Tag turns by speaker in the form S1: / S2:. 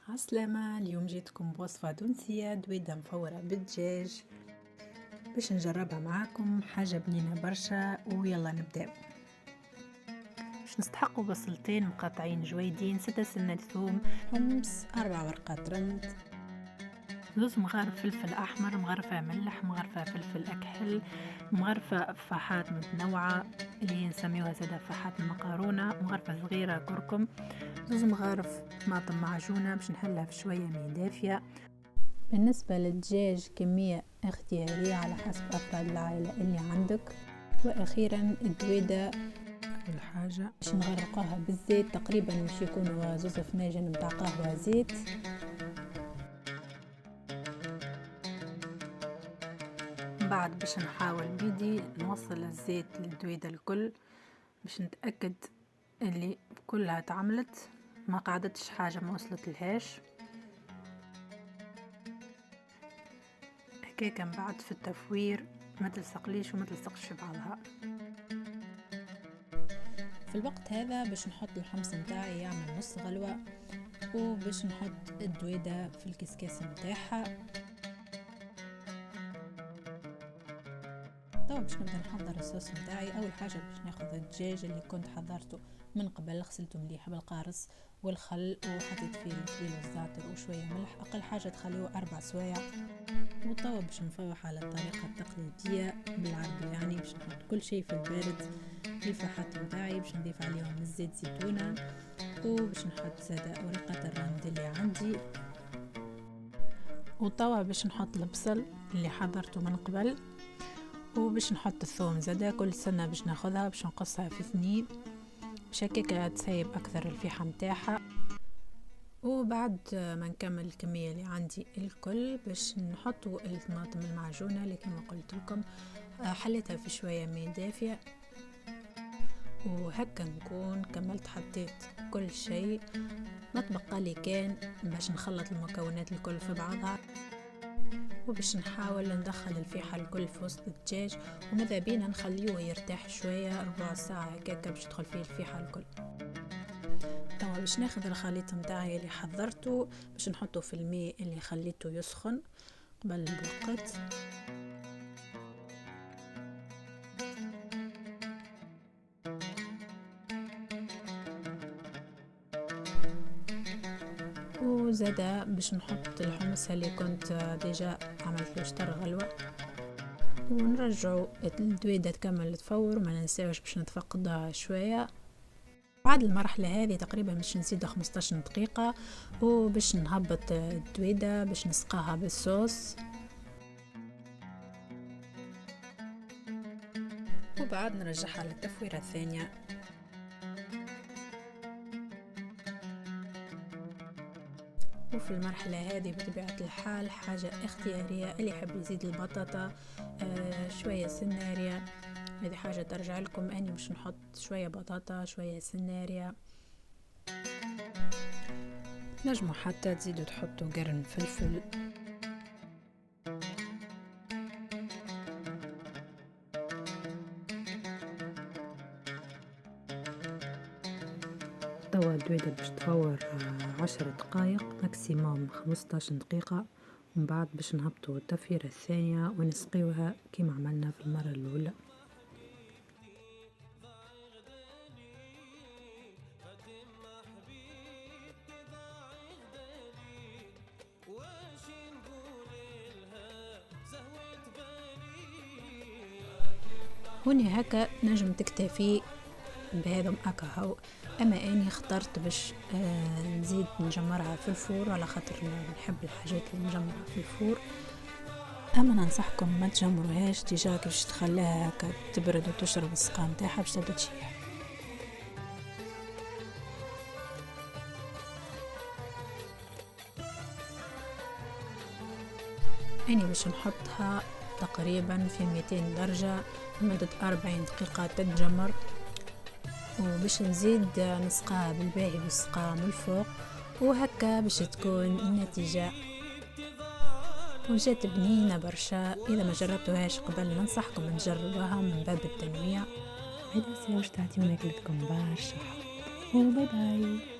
S1: عسلامة. اليوم جيتكم بوصفة تونسية دويدة مفورة بالدجاج باش نجربها معاكم. حاجة بنينة برشا ويلا نبداو. باش نستحقوا بصلتين مقطعين جويدين، 6 سنة ثوم، حمص، 4 ورقات رند، زوز مغارف فلفل أحمر، مغرفة ملح، مغرفة فلفل أكحل، مغرفة فاحات متنوعة اللي نسميوها زادا فاحات المقارونة، مغرفة صغيرة كركم، زوز مغارف طماطم معجونة باش نحلها في شوية ماء دافية. بالنسبة للدجاج كمية اختيارية على حسب أفراد العائلة اللي عندك. وأخيرا الدويدة أول حاجة باش نغرقوها بالزيت، تقريبا باش يكونوا زوز فناجن متاع قهوة زيت. بعد باش نحاول بيدي نوصل الزيت للدويدة الكل باش نتأكد اللي كلها تعملت، ما قعدتش حاجة ما وصلت لهاش. هكاك من بعد في التفوير ما تلصقليش وما تلصقش في بعضها. في الوقت هذا باش نحط الحمص متاعي يعمل نص غلوة، وباش نحط الدويدة في الكسكاس متاعها. طبعا باش نبدا نحضر الصوص متاعي. اول حاجه باش ناخذ الدجاج اللي كنت حضرته من قبل، غسلته مليح بالقارص والخل وحطيت فيه الكيلو الزعتر وشويه ملح، اقل حاجه تخليه 4 سوايع. والطاوة باش نفوح على الطريقه التقليديه بالعربي، يعني باش نحط كل شيء في البارد في الفحات متاعي، باش نضيف عليهم الزيت زيتونه، وباش نحط زاده ورقه الرند اللي عندي، وطاوة باش نحط البصل اللي حضرته من قبل، وباش نحط الثوم زادا. كل سنة باش ناخذها باش نقصها في 2 باش هكاكا تسيب اكثر الفيحة متاعها. وبعد ما نكمل الكمية اللي عندي الكل باش نحطوا الطماطم المعجونة اللي كما قلت لكم حليتها في شوية ماء دافية. وهكا نكون كملت حطيت كل شيء، ما تبقى لي كان باش نخلط المكونات الكل في بعضها، وباش نحاول ندخل الفيحة الكل في وسط الدجاج، وماذا بينا نخليه يرتاح شوية ربع ساعة هكاكا باش تدخل فيه الفيحة الكل. توا باش ناخذ الخليط متاعي اللي حضرته باش نحطه في الماء اللي خليته يسخن قبل الوقت. وزادا باش نحط الحمص اللي كنت ديجا عملت له شطر غلوة، ونرجعوا الدويدة تكمل تفور. ما ننساوش باش نتفقدها شوية. بعد المرحلة هذه تقريبا باش نزيد 15 دقيقة، وباش نهبط الدويدة باش نسقاها بالصوص، وبعد نرجعها للتفويرة الثانية. وفي المرحلة هذه بطبيعة الحال حاجة اختيارية، اللي يحب يزيد البطاطا شوية سناريا، هذه حاجة ترجع لكم. أنا باش نحط شوية بطاطا شوية سناريا. نجموا حتى تزيدوا تحطوا قرن فلفل. توا الدويدة باش تفور 10 دقائق ماكسيموم 15 دقيقة، ومن بعد باش نهبطوا التفويرة الثانية ونسقيوها كما عملنا في المرة الأولى. هوني هكا نجم تكتفي بهذا هكا. اما اني اخترت باش نزيد نجمرها في الفور على خاطر نحب الحاجات المجمرة في الفور. اما ننصحكم ما تجمروهاش ديجا باش تخليها هكا تبرد وتشرب السقا نتاعها باش تبدا تشيح. اني باش نحطها تقريبا في 200 درجة لمدة 40 دقيقة تتجمر، وباش نزيد نسقاها بالباهي بالسقا من الفوق، وهكا باش تكون النتيجة وجات بنينة برشا. إذا ما جربتوهاش قبل ننصحكم تجربوها من باب التنويع. هيدا سيوش تعطيونا كلكم برشا حب، وباي باي.